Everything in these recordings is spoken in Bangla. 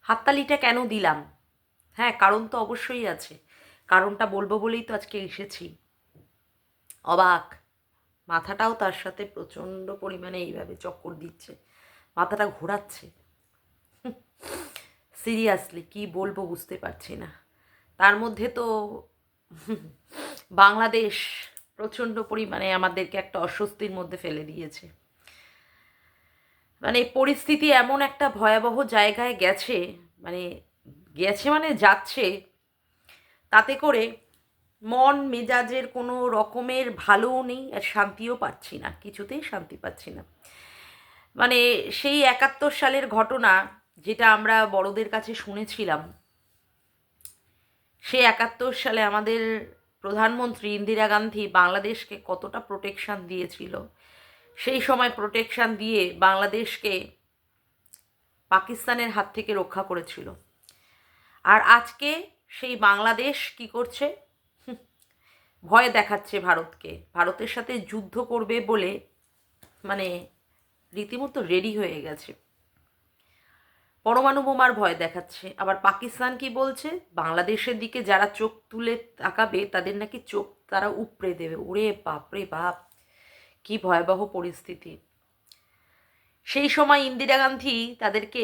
হাততালিটা কেন দিলাম? হ্যাঁ, কারণ তো অবশ্যই আছে। কারণটা বলবো বলেই তো আজকে এসেছি। অবাক! মাথাটাও তার সাথে প্রচণ্ড পরিমাণে এইভাবে চক্কর দিচ্ছে। মাথাটা ঘোরাচ্ছে। সিরিয়াসলি কী বলবো বুঝতে পারছি না। তার মধ্যে তো বাংলাদেশ প্রচণ্ড পরিমাণে আমাদেরকে একটা অস্বস্তির মধ্যে ফেলে দিয়েছে। মানে পরিস্থিতি এমন একটা ভয়াবহ জায়গায় গেছে, মানে মানে যাচ্ছে, তাতে করে মন মেজাজের কোনো রকমের ভালোও নেই আর শান্তিও পাচ্ছি না, কিছুতেই শান্তি পাচ্ছি না। মানে সেই ৭১ সালের ঘটনা, যেটা আমরা বড়দের কাছে শুনেছিলাম, সে ৭১ সালে আমাদের প্রধানমন্ত্রী ইন্দিরা গান্ধী বাংলাদেশকে কতটা প্রোটেকশন দিয়েছিল। সেই সময় প্রোটেকশন দিয়ে বাংলাদেশকে পাকিস্তানের হাত থেকে রক্ষা করেছিল। আর আজকে সেই বাংলাদেশ কি করছে? ভয় দেখাচ্ছে ভারতকে, ভারতের সাথে যুদ্ধ করবে বলে মানে রীতিমতো রেডি হয়ে গেছে। পরমাণু বোমার ভয় দেখাচ্ছে। আবার পাকিস্তান কি বলছে? বাংলাদেশের দিকে যারা চোখ তুলে তাকাবে তাদের নাকি চোখ তারা উপড়ে দেবে। ওরে বাপ রে বাপ, কি ভয়াবহ পরিস্থিতি! সেই সময় ইন্দিরা গান্ধী তাদেরকে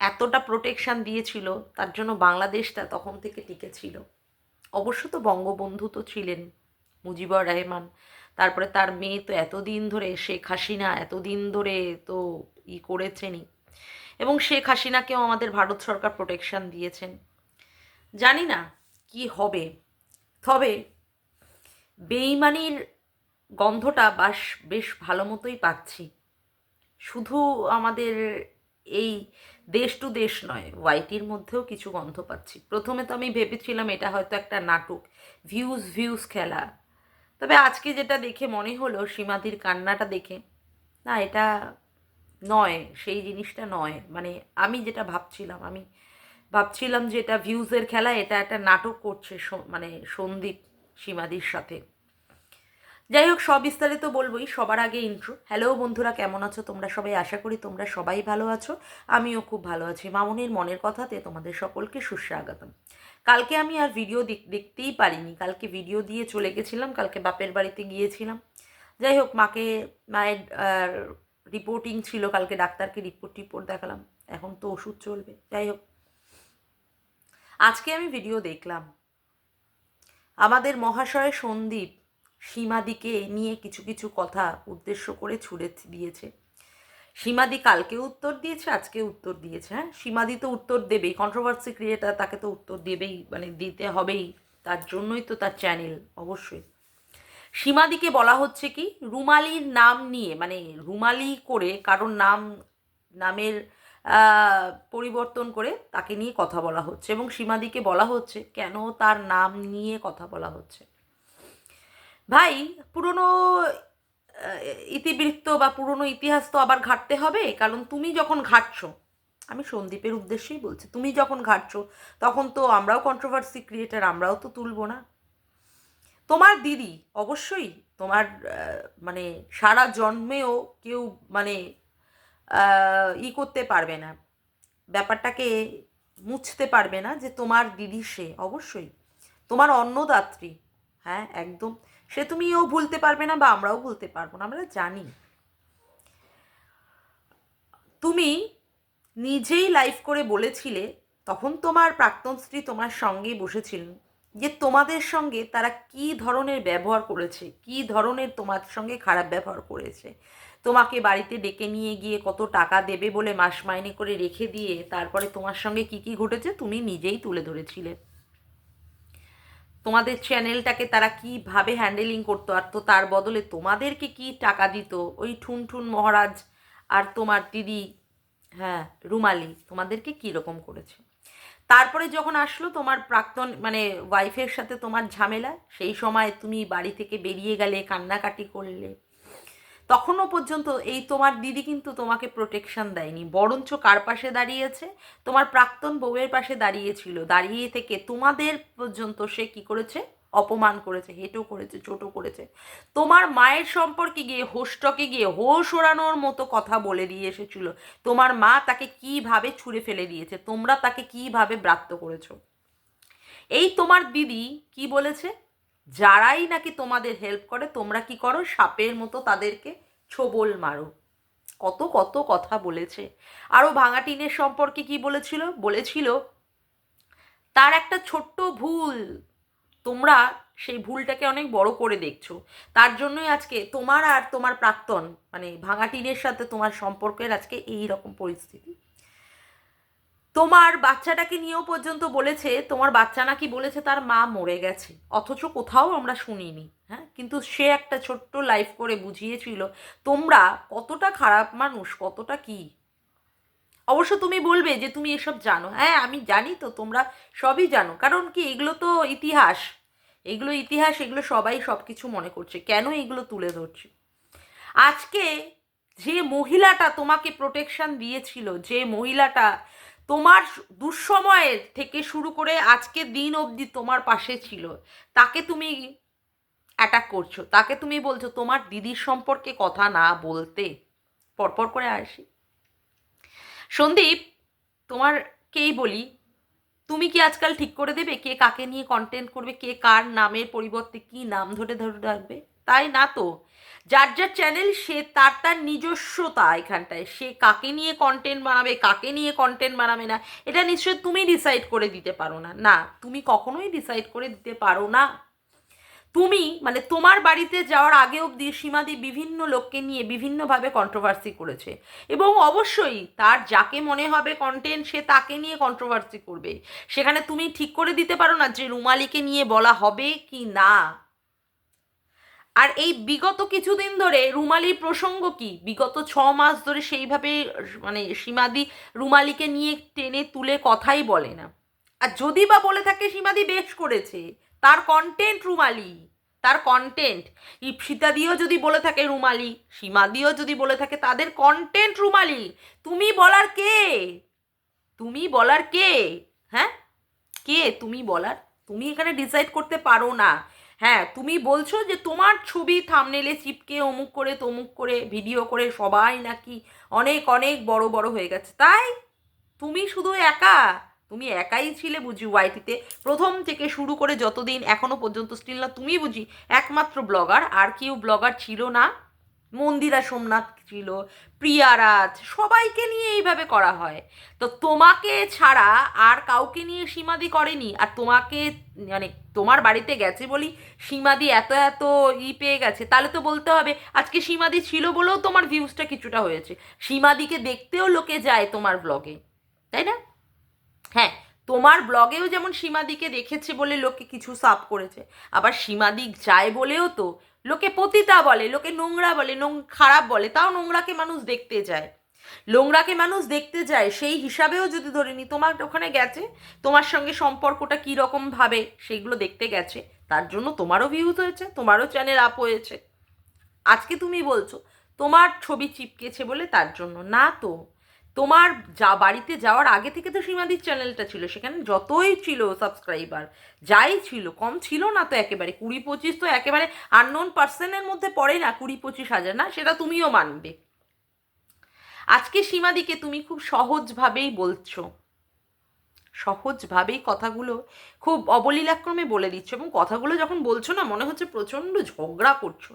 এতটা প্রোটেকশন দিয়েছিল, তার জন্য বাংলাদেশটা তখন থেকে টিকে ছিল। অবশ্য তো বঙ্গবন্ধু তো ছিলেন, মুজিবুর রহমান, তারপরে তার মেয়ে তো এতদিন ধরে, শেখ হাসিনা এতদিন ধরে তো করেছেনই, এবং শেখ হাসিনাকেও আমাদের ভারত সরকার প্রোটেকশন দিয়েছেন। জানি না কি হবে, তবে বেইমানির গন্ধটা বেশ ভালো মতোই পাচ্ছি। শুধু আমাদের এই দেশ টু দেশ নয়, ওয়াইটির মধ্যেও কিছু গন্ধ পাচ্ছি। প্রথমে তো আমি ভেবেছিলাম এটা হয়তো একটা নাটক, ভিউজ খেলা। তবে আজকে যেটা দেখে মনে হলো, সীমাদির কান্নাটা দেখে, না এটা নয়, সেই জিনিসটা নয়। মানে আমি যেটা ভাবছিলাম, আমি ভাবছিলাম যে এটা ভিউজের খেলা, এটা একটা নাটক করছে মানে সন্দীপ সীমাদির সাথে। যাই হোক, সবিস্তারিত বলবোই, সবার আগে ইন্ট্রো। হ্যালো বন্ধুরা, কেমন আছো তোমরা সবাই? আশা করি তোমরা সবাই ভালো আছো। আমিও খুব ভালো আছি। মামুনির মনের কথাতে তোমাদের সকলকে সুস্বাগতম। কালকে আমি আর ভিডিও দেখতেই পারিনি, কালকে ভিডিও দিয়ে চলে গেছিলাম, কালকে বাপের বাড়িতে গিয়েছিলাম। যাই হোক, মায়ের রিপোর্টিং ছিল, কালকে ডাক্তারকে রিপোর্ট দেখালাম, এখন তো ওষুধ চলবে। যাই হোক, আজকে আমি ভিডিও দেখলাম, আমাদের মহাশয় সন্দীপ সীমাদিকে নিয়ে কিছু কিছু কথা উদ্দেশ্য করে ছুড়ে দিয়েছে। সীমাদি কালকে উত্তর দিয়েছে, আজকে উত্তর দিয়েছে। হ্যাঁ, সীমাদি তো উত্তর দেবেই, কন্ট্রোভার্সি ক্রিয়েটার, তাকে তো উত্তর দেবেই, মানে দিতে হবেই, তার জন্যই তো তার চ্যানেল। অবশ্যই সীমাদিকে বলা হচ্ছে কি, রুমালির নাম নিয়ে, মানে রুমালি করে কারোর নামের পরিবর্তন করে তাকে নিয়ে কথা বলা হচ্ছে, এবং সীমাদিকে বলা হচ্ছে কেন তার নাম নিয়ে কথা বলা হচ্ছে। ভাই, পুরনো ইতিবৃত্ত বা পুরনো ইতিহাস তো আবার ঘাঁটতে হবে, কারণ তুমি যখন ঘাঁটছো, আমি সন্দীপের উদ্দেশ্যেই বলছি, তুমি যখন ঘাঁটছো তখন তো আমরাও কন্ট্রোভার্সি ক্রিয়েটার, আমরাও তো তুলবো না? তোমার দিদি অবশ্যই তোমার মানে সারা জন্মেও কেউ মানে করতে পারবে না, ব্যাপারটাকে মুছতে পারবে না যে তোমার দিদি সে অবশ্যই তোমার অন্নদাত্রী। হ্যাঁ, একদম। সে তুমিও ভুলতে পারবে না বা আমরাও ভুলতে পারবো না, আমরা জানি। তুমি নিজেই লাইভ করে বলেছিলে, তখন তোমার প্রাক্তন স্ত্রী তোমার সঙ্গেই বসেছিলেন, যে তোমাদের সঙ্গে তারা কি ধরনের ব্যবহার করেছে, কি ধরনের তোমার সঙ্গে খারাপ ব্যবহার করেছে। তোমাকে বাড়িতে ডেকে নিয়ে গিয়ে কত টাকা দেবে বলে মাস মাইনে করে রেখে দিয়ে তারপরে তোমার সঙ্গে কি কি ঘটেছে তুমি নিজেই তুলে ধরেছিলে। তোমাদের চ্যানেলটাকে তারা কীভাবে হ্যান্ডেলিং করতো, আর তো তার বদলে তোমাদেরকে কি টাকা দিত ওই ঠুনঠুন মহারাজ আর তোমার দিদি, হ্যাঁ রুমালি, তোমাদেরকে কীরকম করেছে। তারপরে যখন আসলো তোমার প্রাক্তন মানে ওয়াইফের সাথে তোমার ঝামেলা, সেই সময় তুমি বাড়ি থেকে বেরিয়ে গেলে, কান্নাকাটি করলে, তখনও পর্যন্ত এই তোমার দিদি কিন্তু তোমাকে প্রোটেকশন দেয়নি, বরঞ্চ কার পাশে দাঁড়িয়েছে? তোমার প্রাক্তন বউয়ের পাশে দাঁড়িয়েছিল, দাঁড়িয়ে থেকে তোমাদের পর্যন্ত সে কি করেছে, অপমান করেছে, হেঁটো করেছে, ছোটো করেছে। তোমার মায়ের সম্পর্কে গিয়ে হোস্টকে গিয়ে হোশ ওড়ানোর মতো কথা বলে দিয়ে এসেছিল। তোমার মা তাকে কিভাবে ছুঁড়ে ফেলে দিয়েছে, তোমরা তাকে কিভাবে ব্রাত্য করেছো। এই তোমার দিদি কি বলেছে, যারাই নাকি তোমাদের হেল্প করে তোমরা কি করো, সাপের মতো তাদেরকে ছোবল মারো। কত কত কথা বলেছে। আরও ভাঙা টিনের সম্পর্কে কি বলেছিল, বলেছিল তার একটা ছোট্ট ভুল, তোমরা সেই ভুলটাকে অনেক বড় করে দেখছো, তার জন্যই আজকে তোমার আর তোমার প্রাক্তন মানে ভাঙা টিনের সাথে তোমার সম্পর্কের আজকে এই রকম পরিস্থিতি। তোমার বাচ্চাটাকে নিয়েও পর্যন্ত বলেছে, তোমার বাচ্চা নাকি বলেছে তার মা মরে গেছে, অথচ কোথাও আমরা শুনিনি। হ্যাঁ, কিন্তু সে একটা ছোট্ট লাইফ করে বুঝিয়েছিল তোমরা কতটা খারাপ মানুষ, কতটা কি। অবশ্য তুমি বলবে যে তুমি এসব জানো, হ্যাঁ আমি জানি তো, তোমরা সবই জানো, কারণ কি এগুলো তো ইতিহাস, এগুলো ইতিহাস, এগুলো সবাই সব কিছু মনে করছে। কেন এগুলো তুলে ধরছে আজকে, যে মহিলাটা তোমাকে প্রোটেকশন দিয়েছিল, যে মহিলাটা তোমার দুঃসময়ের থেকে শুরু করে আজকে দিন অবধি তোমার পাশে ছিল, তাকে তুমি অ্যাটাক করছো, তাকে তুমি বলছো তোমার দিদির সম্পর্কে কথা না বলতে। পরপর করে আসি সন্দীপ, তোমারকেই বলি, তুমি কি আজকাল ঠিক করে দেবে কে কাকে নিয়ে কন্টেন্ট করবে, কে কার নামের পরিবর্তে কি নাম ধরে ধরে রাখবে? তাই না তো, যার যার চ্যানেল সে তার তার নিজস্বতা, এখানটায় সে কাকে নিয়ে কন্টেন্ট বানাবে, কাকে নিয়ে কন্টেন্ট বানাবে না, এটা নিশ্চয়ই তুমি ডিসাইড করে দিতে পারো না। না, তুমি কখনোই ডিসাইড করে দিতে পারো না। তুমি মানে তোমার বাড়িতে যাওয়ার আগে অবধি সীমাদি বিভিন্ন লোককে নিয়ে বিভিন্নভাবে কন্ট্রোভার্সি করেছে, এবং অবশ্যই তার যাকে মনে হবে কন্টেন্ট সে তাকে নিয়ে কন্ট্রোভার্সি করবে। সেখানে তুমি ঠিক করে দিতে পারো না যে রুমালিকে নিয়ে বলা হবে কি না। আর এই বিগত কিছুদিন ধরে রুমালির প্রসঙ্গ কি, বিগত 6 মাস ধরে সেইভাবে মানে সীমাদি রুমালিকে নিয়ে টেনে তুলে কথাই বলে না। আর যদি বা বলে থাকে সীমাদি বেশ করেছে, তার কন্টেন্ট রুমালি, তার কন্টেন্ট। ইপসিতা দিও যদি বলে থাকে রুমালি, সীমাদিও যদি বলে থাকে তাদের কন্টেন্ট রুমালি। তুমি বলার কে, তুমি বলার কে? হ্যাঁ, কে তুমি বলার? তুমি এখানে ডিসাইড করতে পারো না। হ্যাঁ, তুমি বলছো যে তোমার ছবি থাম্বনেলে চিপকে অমুক করে তমুক করে ভিডিও করে সবাই নাকি অনেক অনেক বড় বড় হয়ে গেছে, তাই তুমি শুধু একা, তুমি একাই ছিলে বুঝি ওয়াইটিতে প্রথম থেকে শুরু করে যতদিন এখনো পর্যন্ত স্টিল না, তুমি বুঝি একমাত্র ব্লগার, আর কেউ ব্লগার ছিল না? মন্দিরা সোমনাথ ছিল, প্রিয়া রাজ, সবাইকে নিয়ে এইভাবে করা হয়। তো তোমাকে ছাড়া আর কাউকে নিয়ে সীমাদি করেনি, আর তোমাকে মানে তোমার বাড়িতে গেছে বলি সীমাদি এত এত পেয়ে গেছে, তাহলে তো বলতে হবে আজকে সীমাদি ছিল বলেও তোমার ভিউজটা কিছুটা হয়েছে। সীমাদিকে দেখতেও লোকে যায় তোমার ব্লগে, তাই না? হ্যাঁ, তোমার ব্লগেও যেমন সীমাদিকে দেখেছে বলে লোকে কিছু সাব করেছে, আবার সীমাদিক যায় বলেও তো লোকে পতিতা বলে, লোকে নোংরা বলে, খারাপ বলে, তাও নোংরাকে মানুষ দেখতে যায়। নোংরাকে মানুষ দেখতে যায়, সেই হিসাবেও যদি ধরে নি তোমার ওখানে গেছে, তোমার সঙ্গে সম্পর্কটা কী রকম ভাবে সেইগুলো দেখতে গেছে, তার জন্য তোমারও ভিউজ হয়েছে, তোমারও চ্যানেল আপ হয়েছে। আজকে তুমি বলছো তোমার ছবি চিপকেছে বলে তার জন্য না তো, তোমার যা বাড়িতে যাওয়ার আগে থেকে তো সীমাদির চ্যানেলটা ছিল, সেখানে যতই ছিল সাবস্ক্রাইবার, যাই ছিল, কম ছিল না তো একেবারে, 20-25 তো একেবারে আননোন পার্সনের মধ্যে পড়ে না, 20-25 হাজার, না সেটা তুমিও মানবে। আজকে সীমাদিকে তুমি খুব সহজভাবেই বলছো, সহজভাবেই কথাগুলো খুব অবলীলাক্রমে বলে দিচ্ছ, এবং কথাগুলো যখন বলছো না মনে হচ্ছে প্রচণ্ড ঝগড়া করছো।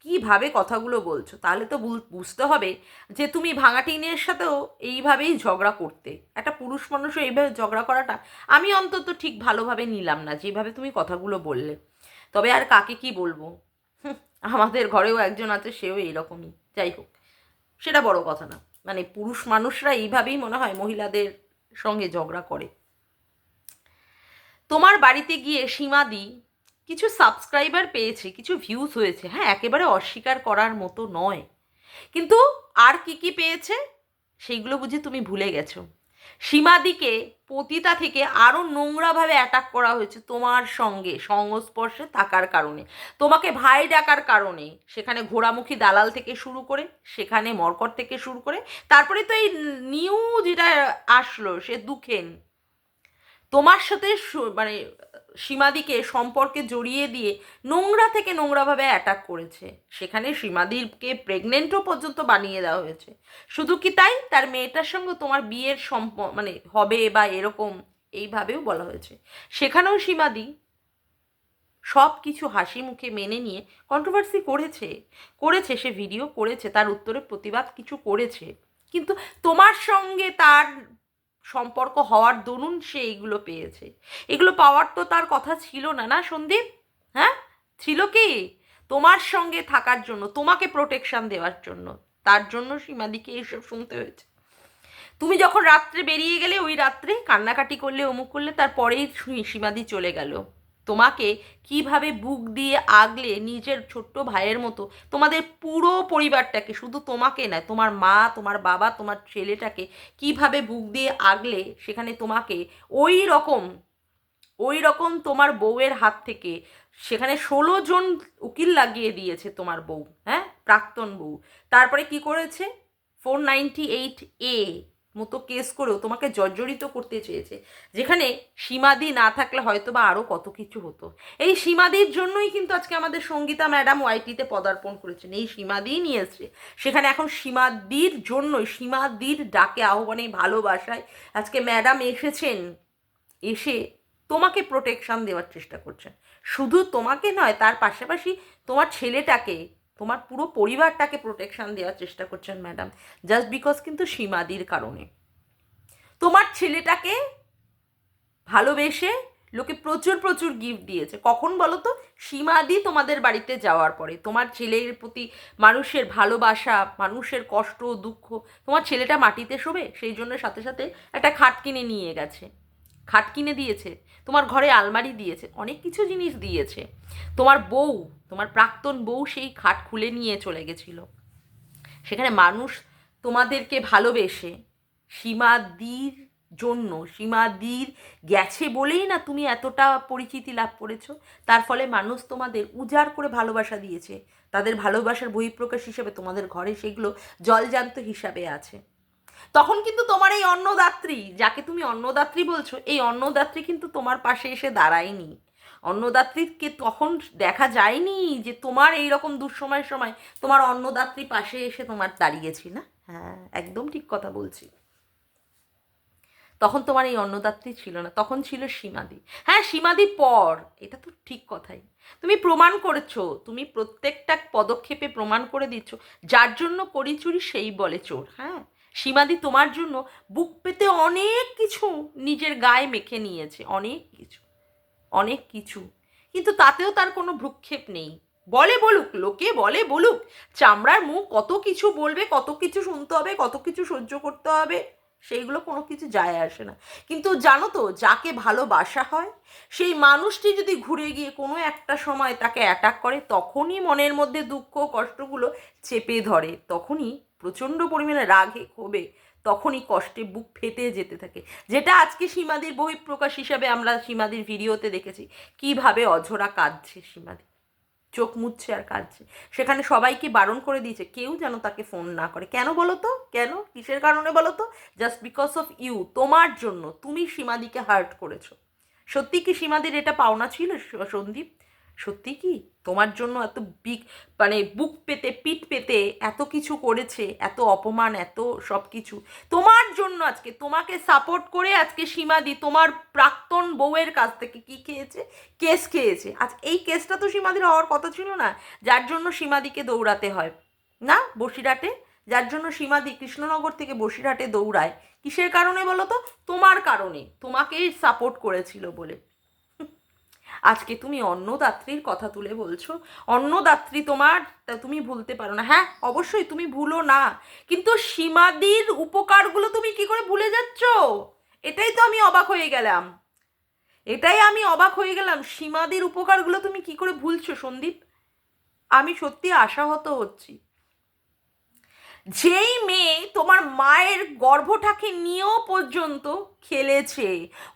কিভাবে কথাগুলো বলছো, তাহলে তো বুঝতে হবে যে তুমি ভাঙা টিনের সাথেও এইভাবেই ঝগড়া করতে। একটা পুরুষ মানুষও এইভাবে ঝগড়া করাটা আমি অন্তত ঠিক ভালোভাবে নিলাম না, যেভাবে তুমি কথাগুলো বললে। তবে আর কাকে কি বলবো, আমাদের ঘরেও একজন আছে, সেও এইরকমই। যাই হোক, সেটা বড় কথা না, মানে পুরুষ মানুষরা এইভাবেই মনে হয় মহিলাদের সঙ্গে ঝগড়া করে। তোমার বাড়িতে গিয়ে সীমাদি কিছু সাবস্ক্রাইবার পেয়েছে, কিছু ভিউজ হয়েছে, হ্যাঁ একেবারে অস্বীকার করার মতো নয়, কিন্তু আর কি কি পেয়েছে সেইগুলো বুঝি তুমি ভুলে গেছো। সীমাদিকে পতিতা থেকে আরও নোংরাভাবে অ্যাটাক করা হয়েছে তোমার সঙ্গে সংস্পর্শে থাকার কারণে, তোমাকে ভাই ডাকার কারণে, সেখানে ঘোড়ামুখী দালাল থেকে শুরু করে, সেখানে মরকট থেকে শুরু করে, তারপরে তো এই নিউ যেটা আসলো সে দুখেন, তোমার সাথে মানে সীমাদিকে সম্পর্কে জড়িয়ে দিয়ে নোংরা থেকে নোংরাভাবে অ্যাটাক করেছে। সেখানে সীমাদিকে প্রেগনেন্টও পর্যন্ত বানিয়ে দেওয়া হয়েছে। শুধু কি তাই, তার মেয়েটার সঙ্গে তোমার বিয়ের মানে হবে বা এরকম এইভাবেও বলা হয়েছে। সেখানেও সীমাদি সব কিছু হাসি মুখে মেনে নিয়ে কন্ট্রোভার্সি করেছে সে ভিডিও করেছে, তার উত্তরে প্রতিবাদ কিছু করেছে। কিন্তু তোমার সঙ্গে তার সম্পর্ক হওয়ার দরুন সে এইগুলো পেয়েছে। এগুলো পাওয়ার তো তার কথা ছিল না, না সন্দীপ? হ্যাঁ, ছিল কি? তোমার সঙ্গে থাকার জন্য, তোমাকে প্রোটেকশন দেওয়ার জন্য, তার জন্য সীমাদিকে এইসব শুনতে হয়েছে। তুমি যখন রাত্রে বেরিয়ে গেলে, ওই রাত্রে কান্নাকাটি করলে, অমুক করলে, তারপরেই সীমাদি চলে গেল। তোমাকে কিভাবে বুক দিয়ে আগলে নিজের ছোট্ট ভাইয়ের মতো তোমাদের পুরো পরিবারটাকে, শুধু তোমাকে নয়, তোমার মা, তোমার বাবা, তোমার ছেলেটাকে কিভাবে বুক দিয়ে আগলে সেখানে তোমাকে ওই রকম তোমার বউয়ের হাত থেকে সেখানে 16 জন উকিল লাগিয়ে দিয়েছে তোমার বউ, হ্যাঁ, প্রাক্তন বউ। তারপরে কি করেছে? 498A মতো কেস করেও তোমাকে জর্জরিত করতে চেয়েছে, যেখানে সীমাদি না থাকলে হয়তো বা আরও কত কিছু হতো। এই সীমাদির জন্যই কিন্তু আজকে আমাদের সঙ্গীতা ম্যাডাম ওয়াইটিতে পদার্পণ করেছেন, এই সীমাদিই নিয়ে এসছে। সেখানে এখন সীমাদির জন্যই, সীমাদির ডাকে, আহ্বানে, ভালোবাসায় আজকে ম্যাডাম এসেছেন। এসে তোমাকে প্রোটেকশন দেওয়ার চেষ্টা করছেন। শুধু তোমাকে নয়, তার পাশাপাশি তোমার ছেলেটাকে, তোমার পুরো পরিবারটাকে প্রোটেকশন দেওয়ার চেষ্টা করছেন ম্যাডাম, জাস্ট বিকজ কিন্তু সীমাদির কারণে। তোমার ছেলেটাকে ভালোবেসে লোকে প্রচুর প্রচুর গিফট দিয়েছে। কখন বলো তো? সীমাদি তোমাদের বাড়িতে যাওয়ার পরে তোমার ছেলের প্রতি মানুষের ভালোবাসা, মানুষের কষ্ট দুঃখ, তোমার ছেলেটা মাটিতে শোবে সেই জন্য সাথে সাথে একটা খাট কিনে নিয়ে গেছে, খাট কিনে দিয়েছে, তোমার ঘরে আলমারি দিয়েছে, অনেক কিছু জিনিস দিয়েছে। তোমার বউ, তোমার প্রাক্তন বউ সেই খাট খুলে নিয়ে চলে গেছিল। সেখানে মানুষ তোমাদেরকে ভালোবেসে সীমাদির জন্য, সীমাদির গেছে বলেই না তুমি এতটা পরিচিতি লাভ করেছো। তার ফলে মানুষ তোমাদের উজাড় করে ভালোবাসা দিয়েছে। তাদের ভালোবাসার বহিঃপ্রকাশ হিসেবে তোমাদের ঘরে সেগুলো জলজান্ত হিসাবে আছে। তখন কিন্তু তোমার এই অন্নদাত্রী, যাকে তুমি অন্নদাত্রী বলছো, এই অন্নদাত্রী কিন্তু তোমার পাশে এসে দাঁড়ায়নি। অন্নদাত্রীকে তখন দেখা যায়নি যে তোমার এই রকম দুঃসময়ের সময় তোমার অন্নদাত্রী পাশে এসে তোমার দাঁড়িয়েছি, না? হ্যাঁ, একদম ঠিক কথা বলছি। তখন তোমার এই অন্নদাত্রী ছিল না, তখন ছিল সীমাদি। হ্যাঁ, সীমাদি পর, এটা তো ঠিক কথাই। তুমি প্রমাণ করেছো, তুমি প্রত্যেকটা পদক্ষেপে প্রমাণ করে দিচ্ছ, যার জন্য করি চুরি সেই বলে চোর। হ্যাঁ, সীমাদি তোমার জন্য বুক পেতে অনেক কিছু নিজের গায়ে মেখে নিয়েছে, অনেক কিছু, অনেক কিছু, কিন্তু তাতেও তার কোনো ভ্রুক্ষেপ নেই। বলে বলুক, লোকে বলে বলুক, চামড়ার মুখ, কত কিছু বলবে, কত কিছু শুনতে হবে, কত কিছু সহ্য করতে হবে, সেইগুলো কোনো কিছু যায় আসে না। কিন্তু জানো তো, যাকে ভালোবাসা হয় সেই মানুষটি যদি ঘুরে গিয়ে কোনো একটা সময় তাকে অ্যাটাক করে, তখনই মনের মধ্যে দুঃখ কষ্টগুলো চেপে ধরে, তখনই প্রচণ্ড পরিমাণে রাগে ক্ষোভে, তখনই কষ্টে বুক ফেটে যেতে থাকে। যেটা আজকে সীমাদির বহিঃপ্রকাশ হিসাবে আমরা সীমাদির ভিডিওতে দেখেছি, কিভাবে অঝোরা কাঁদছে সীমাদি, চোখ মুছছে আর কাঁদছে। সেখানে সবাইকে বারণ করে দিয়েছে কেউ যেন তাকে ফোন না করে। কেন বলো তো? কেন, কিসের কারণে বলো তো? জাস্ট বিকজ অফ ইউ, তোমার জন্য, তুমি সীমাদিকে হার্ট করেছো। সত্যি কি সীমাদির এটা পাওনা ছিল সন্দীপ? সত্যি কি তোমার জন্য এত মানে বুক পেতে পিঠ পেতে এত কিছু করেছে, এত অপমান, এত সব কিছু তোমার জন্য? আজকে তোমাকে সাপোর্ট করে আজকে সীমাদি তোমার প্রাক্তন বউয়ের কাছ থেকে কি খেয়েছে? কেস খেয়েছে। আজ এই কেসটা তো সীমাদির হওয়ার কথা ছিল না, যার জন্য সীমাদিকে দৌড়াতে হয় না বসিরহাটে, যার জন্য সীমাদি কৃষ্ণনগর থেকে বসিরহাটে দৌড়ায়। কিসের কারণে বলো তো? তোমার কারণে, তোমাকেই সাপোর্ট করেছিল বলে। আজকে তুমি অন্নদাত্রীর কথা তুলে বলছো, অন্নদাত্রী তোমার, তা তুমি ভুলতে পারো না? হ্যাঁ, অবশ্যই তুমি ভুলো না, কিন্তু সীমাদির উপকারগুলো তুমি কি করে ভুলে যাচ্ছ? এটাই তো আমি অবাক হয়ে গেলাম, সীমাদির উপকারগুলো তুমি কি করে ভুলছো সন্দীপ? আমি সত্যি আশাহত হচ্ছি। যেই মেয়ে তোমার মায়ের গর্ভটাকে নিয়েও পর্যন্ত খেলেছে,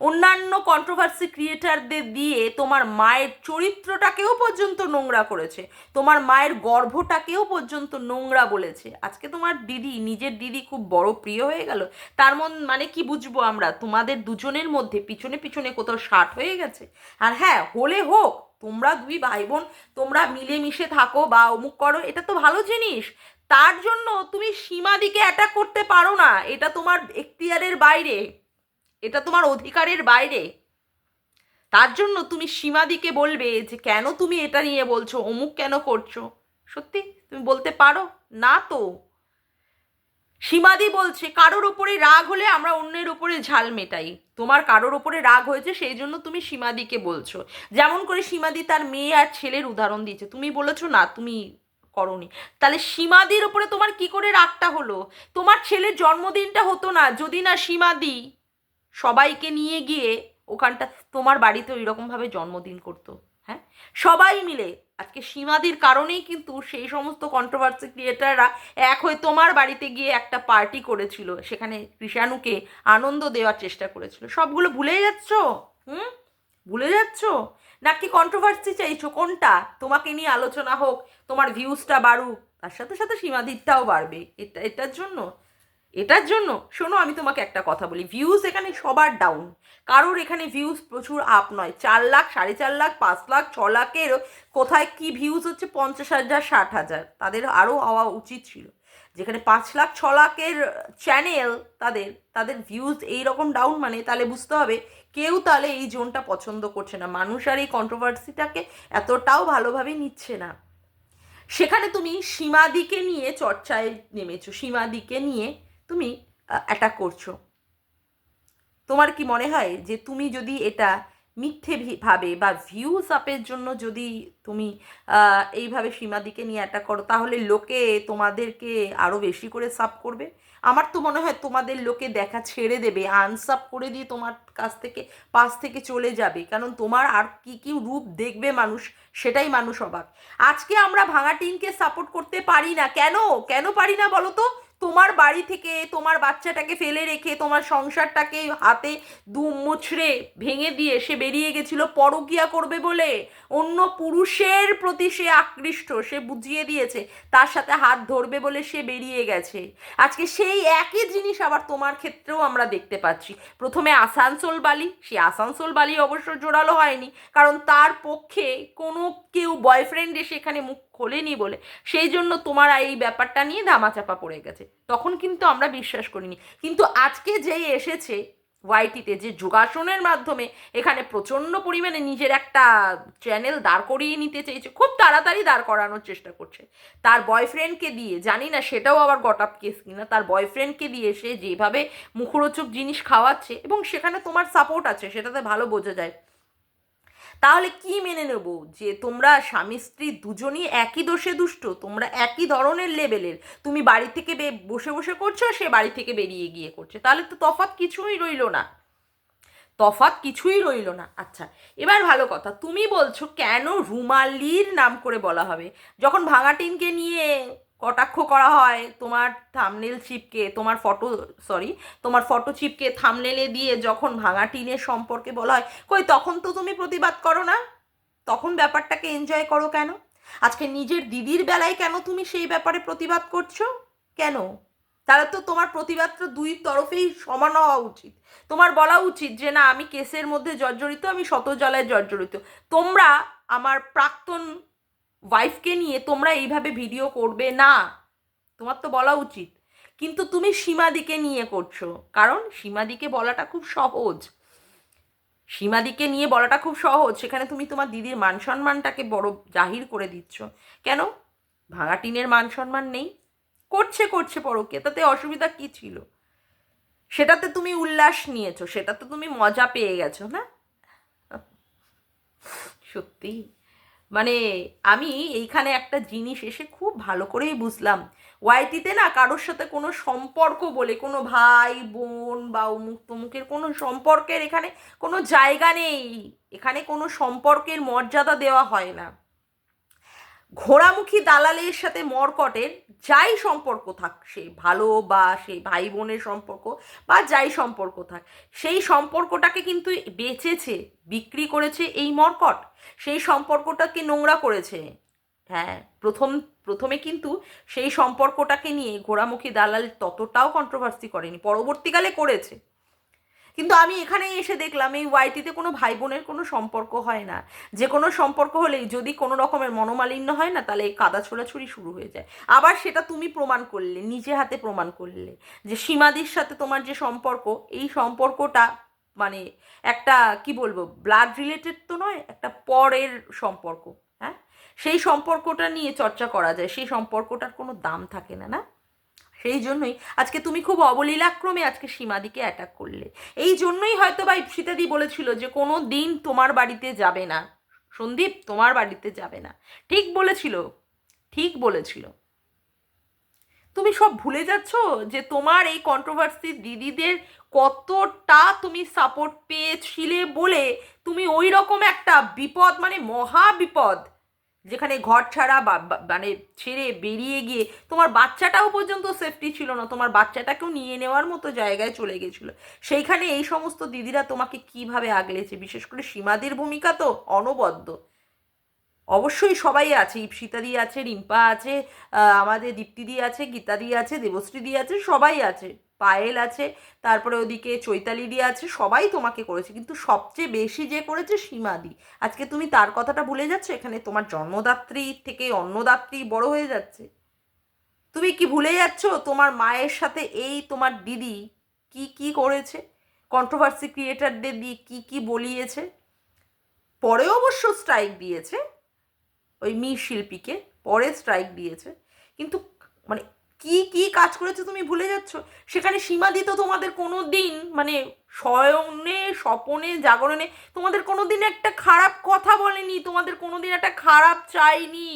অন্যান্য কন্ট্রোভার্সি ক্রিয়েটারদের দিয়ে তোমার মায়ের চরিত্রটাকেও পর্যন্ত নোংরা করেছে, তোমার মায়ের গর্ভটাকেও পর্যন্ত নোংরা বলেছে, আজকে তোমার দিদি, নিজের দিদি খুব বড় প্রিয় হয়ে গেল। তার মানে কি বুঝবো আমরা, তোমাদের দুজনের মধ্যে পিছনে পিছনে কোথাও শার্ট হয়ে গেছে। আর হ্যাঁ, হলে হোক, তোমরা দুই ভাই বোন তোমরা মিলেমিশে থাকো বা অমুক করো, এটা তো ভালো জিনিস। তার জন্য তুমি সীমাদিকে অ্যাটাক করতে পারো না, এটা তোমার এখতিয়ারের বাইরে, এটা তোমার অধিকারের বাইরে। তার জন্য তুমি সীমাদিকে বলবে যে কেন তুমি এটা নিয়ে বলছো, অমুক কেন করছো? সত্যি তুমি বলতে পারো না তো? সীমাদি বলছে কারোর ওপরে রাগ হলে আমরা অন্যের ওপরে ঝাল মেটাই, তোমার কারোর ওপরে রাগ হয়েছে সেই জন্য তুমি সীমাদিকে বলছো। যেমন করে সীমাদি তার মেয়ে আর ছেলের উদাহরণ দিয়েছে, তুমি বলেছো না তুমি করনি, তাহলে সীমাদির ওপরে তোমার কি করে রাগটা হলো? তোমার ছেলের জন্মদিনটা হতো না যদি না সীমাদি সবাইকে নিয়ে গিয়ে ওখানটা তোমার বাড়িতে ওই রকমভাবে জন্মদিন করতো। হ্যাঁ, সবাই মিলে আজকে সীমাদির কারণেই কিন্তু সেই সমস্ত কন্ট্রোভার্সি ক্রিয়েটাররা এক হয়ে তোমার বাড়িতে গিয়ে একটা পার্টি করেছিল, সেখানে কৃষাণুকে আনন্দ দেওয়ার চেষ্টা করেছিল। সবগুলো ভুলে যাচ্ছ? হুম, ভুলে যাচ্ছ? নাকি কন্ট্রোভার্সি চাইছো? কোনটা? তোমাকে নিয়ে আলোচনা হোক, তোমার ভিউজটা বাড়ুক, তার সাথে সাথে সীমাদিরটাও বাড়বে, এটার জন্য? এটার জন্য শোনো, আমি তোমাকে একটা কথা বলি, ভিউজ এখানে সবার ডাউন, কারোর এখানে ভিউজ প্রচুর আপ নয়। 4 লাখ, 4.5 লাখ, 5 লাখ, 6 লাখের কোথায় কি ভিউজ হচ্ছে, 50,000, 60,000, তাদের আরও হওয়া উচিত ছিল। যেখানে 5 লাখ, 6 লাখের চ্যানেল, তাদের তাদের ভিউজ এইরকম ডাউন, মানে তাহলে বুঝতে হবে কেউ তাহলে এই জোনটা পছন্দ করছে না, মানুষ আর এই কন্ট্রোভার্সিটাকে এতটাও ভালোভাবে নিচ্ছে না। সেখানে তুমি সীমাদিকে নিয়ে চর্চায় নেমেছো, সীমাদিকে নিয়ে তুমি অ্যাটাক করছো। তোমার কি মনে হয় যে তুমি যদি এটা মিথ্যে ভাবে বা ভিউজ আপের জন্য যদি তুমি এইভাবে সীমাদিকে নিয়ে অ্যাটাক করো, তাহলে লোকে তোমাদেরকে আরও বেশি করে সাব করবে? আমার তো মনে হয় তোমাদের লোকে দেখা ছেড়ে দেবে, আনসাব করে দিয়ে তোমার কাছ থেকে পাশ থেকে চলে যাবে, কারণ তোমার আর কি কি রূপ দেখবে মানুষ, সেটাই মানুষ অবাক। আজকে আমরা ভাঙা টিনকে সাপোর্ট করতে পারি না, কেন? কেন পারি না বলো তো? তোমার বাড়ি থেকে তোমার বাচ্চাটাকে ফেলে রেখে তোমার সংসারটাকে হাতে দুম মুচড়ে ভেঙে দিয়ে সে বেরিয়ে গেছিল পরকিয়া করবে বলে। অন্য পুরুষের প্রতি সে আকৃষ্ট, সে বুঝিয়ে দিয়েছে, তার সাথে হাত ধরবে বলে সে বেরিয়ে গেছে। আজকে সেই একই জিনিস আবার তোমার ক্ষেত্রেও আমরা দেখতে পাচ্ছি। প্রথমে আসানসোল বালি, সে আসানসোল বালি অবশ্য জোরালো হয়নি, কারণ তার পক্ষে কোনো কেউ বয়ফ্রেন্ড এসে এখানে মুখ খোলেনি বলে, সেই জন্য তোমার এই ব্যাপারটা নিয়ে ধামাচাপা পড়ে গেছে, তখন কিন্তু আমরা বিশ্বাস করিনি। কিন্তু আজকে যেই এসেছে ওয়াইটিতে, যে যোগাসনের মাধ্যমে এখানে প্রচণ্ড পরিমাণে নিজের একটা চ্যানেল দাঁড় করিয়ে নিতে চেয়েছে, খুব তাড়াতাড়ি দাঁড় করানোর চেষ্টা করছে, তার বয়ফ্রেন্ডকে দিয়ে, জানি না সেটাও আবার গট আপ কেস কিনা, তার বয়ফ্রেন্ডকে দিয়ে সে যেভাবে মুখরোচক জিনিস খাওয়াচ্ছে, এবং সেখানে তোমার সাপোর্ট আছে, সেটাতে ভালো বোঝা যায়। তাহলে কি মেনে নেব যে তোমরা স্বামী স্ত্রী দুজনই একই দোষে দুষ্ট, তোমরা একই ধরনের লেভেলের, তুমি বাড়ি থেকে বসে বসে করছো, সে বাড়ি থেকে বেরিয়ে গিয়ে করছে, তাহলে তো তফাৎ কিছুই রইলো না, তফাৎ কিছুই রইলো না। আচ্ছা, এবার ভালো কথা, তুমি বলছো কেন রুমালির নাম করে বলা হবে? যখন ভাঙা টিনকে নিয়ে কটাক্ষ করা হয়, তোমার থামনেল চিপকে, তোমার ফটো, সরি, তোমার ফটো চিপকে থামনেলে দিয়ে যখন ভাঙা টিনের সম্পর্কে বলা হয়, কই তখন তো তুমি প্রতিবাদ করো না, তখন ব্যাপারটাকে এনজয় করো কেন? আজকে নিজের দিদির বেলায় কেন তুমি সেই ব্যাপারে প্রতিবাদ করছো? কেন? তাহলে তো তোমার প্রতিবাদটা দুই তরফেই সমান হওয়া উচিত, তোমার বলা উচিত যে না, আমি কেসের মধ্যে জর্জরিত, আমি শত জ্বালায় জর্জরিত, তোমরা আমার প্রাক্তন ওয়াইফকে নিয়ে তোমরা এইভাবে ভিডিও করবে না, তোমার তো বলা উচিত। কিন্তু তুমি সীমাদিকে নিয়ে করছো, কারণ সীমাদিকে বলাটা খুব সহজ, সীমাদিকে নিয়ে বলাটা খুব সহজ, সেখানে তুমি তোমার দিদির মান সম্মানটাকে বড় জাহির করে দিচ্ছ। কেন? ভাঙা টিনের মান সম্মান নেই? করছে করছে পরকে, তাতে অসুবিধা কি ছিল? সেটাতে তুমি উল্লাস নিয়েছো, সেটাতে তুমি মজা পেয়ে গেছো না? সত্যি, মানে আমি এইখানে একটা জিনিস এসে খুব ভালো করেই বুঝলাম, ওয়াইটিতে না কারোর সাথে কোনো সম্পর্ক বলে, কোনো ভাই বোন বা অমুক তমুকের কোনো সম্পর্কের এখানে কোনো জায়গা নেই, এখানে কোনো সম্পর্কের মর্যাদা দেওয়া হয় না। ঘোড়ামুখী দালালের সাথে মর্কটের যাই সম্পর্ক থাক, সে ভালো বা সে ভাই বোনের সম্পর্ক বা যাই সম্পর্ক থাক, সেই সম্পর্কটাকে কিন্তু বেচেছে, বিক্রি করেছে এই মর্কট, সেই সম্পর্কটাকে নোংরা করেছে। হ্যাঁ, প্রথমে কিন্তু সেই সম্পর্কটাকে নিয়ে ঘোড়ামুখী দালাল ততটাও কন্ট্রোভার্সি করেনি, পরবর্তীকালে করেছে। কিন্তু আমি এখানে এসে দেখলাম এই ওয়াইটিতে কোনো ভাই বোনের কোনো সম্পর্ক হয় না। যে কোনো সম্পর্ক হলেই যদি কোনো রকমের মনোমালিন্য হয় না, তাহলে এই কাদা ছোড়াছুড়ি শুরু হয়ে যায়। আবার সেটা তুমি প্রমাণ করলে, নিজে হাতে প্রমাণ করলে যে সীমাদির সাথে তোমার যে সম্পর্ক, এই সম্পর্কটা মানে একটা কি বলবো, ব্লাড রিলেটেড তো নয়, একটা পরের সম্পর্ক। হ্যাঁ, সেই সম্পর্কটা নিয়ে চর্চা করা যায়, সেই সম্পর্কটার কোনো দাম থাকে না, না? সেই জন্যই আজকে তুমি খুব অবলীলাক্রমে আজকে সীমাদিকে অ্যাটাক করলে। এই জন্যই হয়তো বা ইপ্সিতাদি বলেছিল যে কোনো দিন তোমার বাড়িতে যাবে না, সন্দীপ তোমার বাড়িতে যাবে না। ঠিক বলেছিল, ঠিক বলেছিল। তুমি সব ভুলে যাচ্ছ যে তোমার এই কন্ট্রোভার্সি দিদিদের কতটা তুমি সাপোর্ট পেয়েছিলে বলে তুমি ওই রকম একটা বিপদ, মানে মহা বিপদ, যেখানে ঘর ছাড়া মানে ছেড়ে বেরিয়ে গিয়ে তোমার বাচ্চাটাও পর্যন্ত সেফটি ছিল না, তোমার বাচ্চাটাকেও নিয়ে নেওয়ার মতো জায়গায় চলে গেছিলো, সেইখানে এই সমস্ত দিদিরা তোমাকে কিভাবে আগলেছে, বিশেষ করে সীমাদির ভূমিকা তো অনবদ্য। অবশ্যই সবাই আছে, ইপসিতাদি আছে, রিম্পা আছে, আমাদের দীপ্তিদি আছে, গীতাদি আছে, দেবশ্রীদি আছে, সবাই আছে, পায়েল আছে, তারপরে ওদিকে চৈতালিদি আছে, সবাই তোমাকে করেছে, কিন্তু সবচেয়ে বেশি যে করেছে সীমাদি। আজকে তুমি তার কথাটা ভুলে যাচ্ছ, এখানে তোমার জন্মদাত্রী থেকে অন্নদাত্রী বড় হয়ে যাচ্ছে। তুমি কি ভুলে যাচ্ছ তোমার মায়ের সাথে এই তোমার দিদি কি কি করেছে, কন্ট্রোভার্সি ক্রিয়েটারদের দিয়ে কি কি বলিয়েছে। পরে অবশ্য স্ট্রাইক দিয়েছে ওই শিল্পীকে, পরে স্ট্রাইক দিয়েছে, কিন্তু মানে কি কি কাজ করেছে তুমি ভুলে যাচ্ছ। সেখানে সীমাদি তো তোমাদের কোনো দিন মানে শয়নে স্বপনে জাগরণে তোমাদের কোনো দিন একটা খারাপ কথা বলেনি, তোমাদের কোনো দিন একটা খারাপ চাইনি।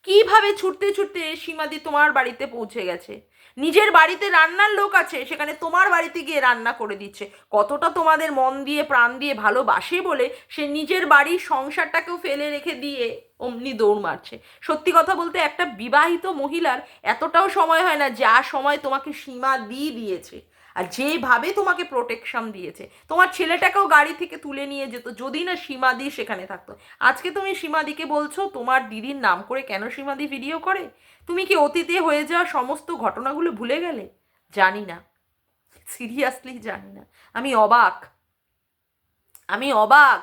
কিভাবে ছুটতে ছুটতে সীমাদি তোমার বাড়িতে পৌঁছে গেছে, নিজের বাড়িতে রান্নার লোক আছে, সেখানে তোমার বাড়িতে গিয়ে রান্না করে দিচ্ছে। কতটা তোমাদের মন দিয়ে প্রাণ দিয়ে ভালোবাসে বলে সে নিজের বাড়ির সংসারটাকেও ফেলে রেখে দিয়ে অমনি দৌড় মারছে। সত্যি কথা বলতে একটা বিবাহিত মহিলার এতটাও সময় হয় না যা সময় তোমাকে সীমা দিয়েছে, আর যেভাবে তোমাকে প্রোটেকশন দিয়েছে। তোমার ছেলেটাকেও গাড়ি থেকে তুলে নিয়ে যেত যদি না সীমাদি সেখানে থাকতো। আজকে তুমি সীমাদিকে বলছো তোমার দিদির নাম করে কেন সীমাদি ভিডিও করে? তুমি কি অতীতে হয়ে যাওয়া সমস্ত ঘটনাগুলো ভুলে গেলে? জানি না, সিরিয়াসলি জানি না। আমি অবাক, আমি অবাক।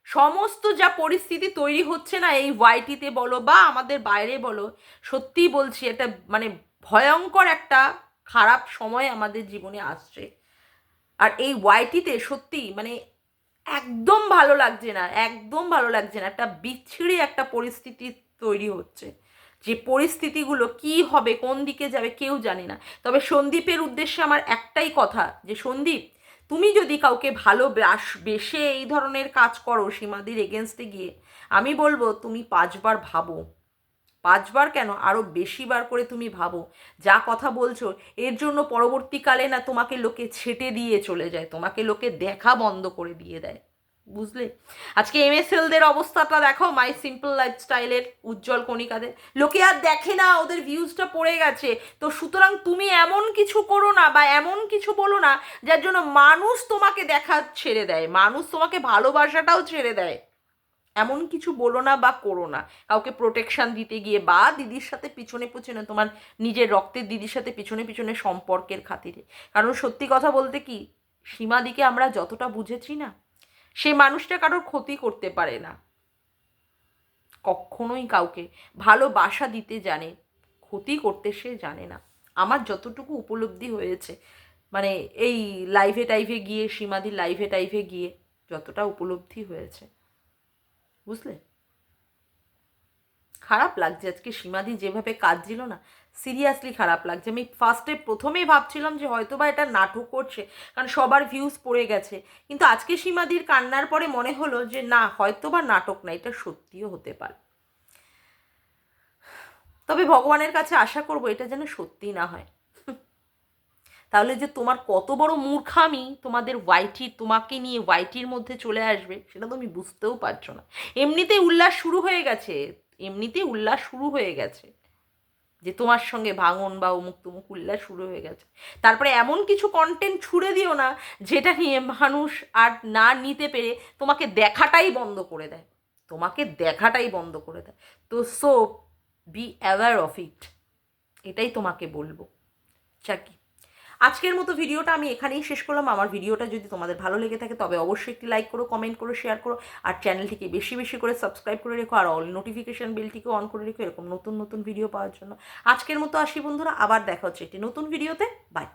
সমস্ত যা পরিস্থিতি তৈরি হচ্ছে না এই ওয়াইটিতে বলো বা আমাদের বাইরে বলো, সত্যিই বলছি এটা মানে ভয়ঙ্কর একটা খারাপ সময় আমাদের জীবনে আসছে। আর এই ওয়াইটিতে সত্যি মানে একদম ভালো লাগছে না, একদম ভালো লাগছে না, একটা বিচ্ছিরি একটা পরিস্থিতি তৈরি হচ্ছে, যে পরিস্থিতিগুলো কি হবে কোন দিকে যাবে কেউ জানে না। তবে সন্দীপের উদ্দেশ্যে আমার একটাই কথা, যে সন্দীপ তুমি যদি কাউকে বেশে এই ধরনের কাজ করো সীমাদির এগেনস্টে গিয়ে, আমি বলবো তুমি 5বার ভাবো, 5বার কেন আরও বেশিবার করে তুমি ভাবো। যা কথা বলছো এর জন্য পরবর্তীকালে না তোমাকে লোকে ছেটে দিয়ে চলে যায়, তোমাকে লোকে দেখা বন্ধ করে দিয়ে দেয়, বুঝলে? আজকে এমএসএলদের অবস্থাটা দেখো, মাই সিম্পল লাইফস্টাইলের উজ্জ্বল কণিকাদের লোকে আর দেখে না, ওদের ভিউজটা পড়ে গেছে। তো সুতরাং তুমি এমন কিছু করো না বা এমন কিছু বলো না যার জন্য মানুষ তোমাকে দেখা ছেড়ে দেয়, মানুষ তোমাকে ভালোবাসাটাও ছেড়ে দেয়। এমন কিছু বলো না বা করো না কাউকে প্রোটেকশন দিতে গিয়ে বা দিদির সাথে পিছনে পিছনে, তোমার নিজের রক্তের দিদির সাথে পিছনে পিছনে সম্পর্কের খাতিরে। কারণ সত্যি কথা বলতে কি, সীমাদিকে আমরা যতটা বুঝেছি না, সে মানুষটা কারোর ক্ষতি করতে পারে না, কখনোই কাউকে ভালোবাসা দিতে জানে, ক্ষতি করতে সে জানে না। আমার যতটুকু উপলব্ধি হয়েছে মানে এই লাইভে টাইভে গিয়ে, সীমাদির লাইভে টাইভে গিয়ে যতটা উপলব্ধি হয়েছে, বুঝলে? খারাপ লাগছে আজকে সীমাদি যেভাবে কাজ দিল না, সিরিয়াসলি খারাপ লাগছে। আমি প্রথমেই ভাবছিলাম যে হয়তো বা এটা নাটক করছে, কারণ সবার ভিউজ পড়ে গেছে, কিন্তু আজকে সীমাদির কান্নার পরে মনে হলো যে না, হয়তো বা নাটক না, এটা সত্যিও হতে পারে। তবে ভগবানের কাছে আশা করবো এটা যেন সত্যি না হয়। তাহলে যে তোমার কত বড় মূর্খামি তোমাদের ওয়াইটি, তোমাকে নিয়ে ওয়াইটির মধ্যে চলে আসবে সেটা তুমি বুঝতেও পারছো না। এমনিতেই উল্লাস শুরু হয়ে গেছে, এমনিতেই উল্লাস শুরু হয়ে গেছে যে তোমার সঙ্গে ভাঙন বা অমুক তুমুক উল্লাস শুরু হয়ে গেছে। তারপরে এমন কিছু কন্টেন্ট ছুড়ে দিও না যেটা নিয়ে মানুষ আর না নিতে পেরে তোমাকে দেখাটাই বন্ধ করে দেয়, তোমাকে দেখাটাই বন্ধ করে দেয়। তো so be aware of it, এটাই তোমাকে বলবো। চাকি, আজকের মতো ভিডিওটা আমি এখানেই শেষ করলাম। আমার ভিডিওটা যদি তোমাদের ভালো লেগে থাকে তবে অবশ্যই একটি লাইক করো, কমেন্ট করো, শেয়ার করো, আর চ্যানেলটিকে বেশি বেশি করে সাবস্ক্রাইব করে রেখো, আর অল নোটিফিকেশান বেলটিকে অন করে রেখো এরকম নতুন নতুন ভিডিও পাওয়ার জন্য। আজকের মতো আসি বন্ধুরা, আবার দেখা হচ্ছে একটি নতুন ভিডিওতে। বাই।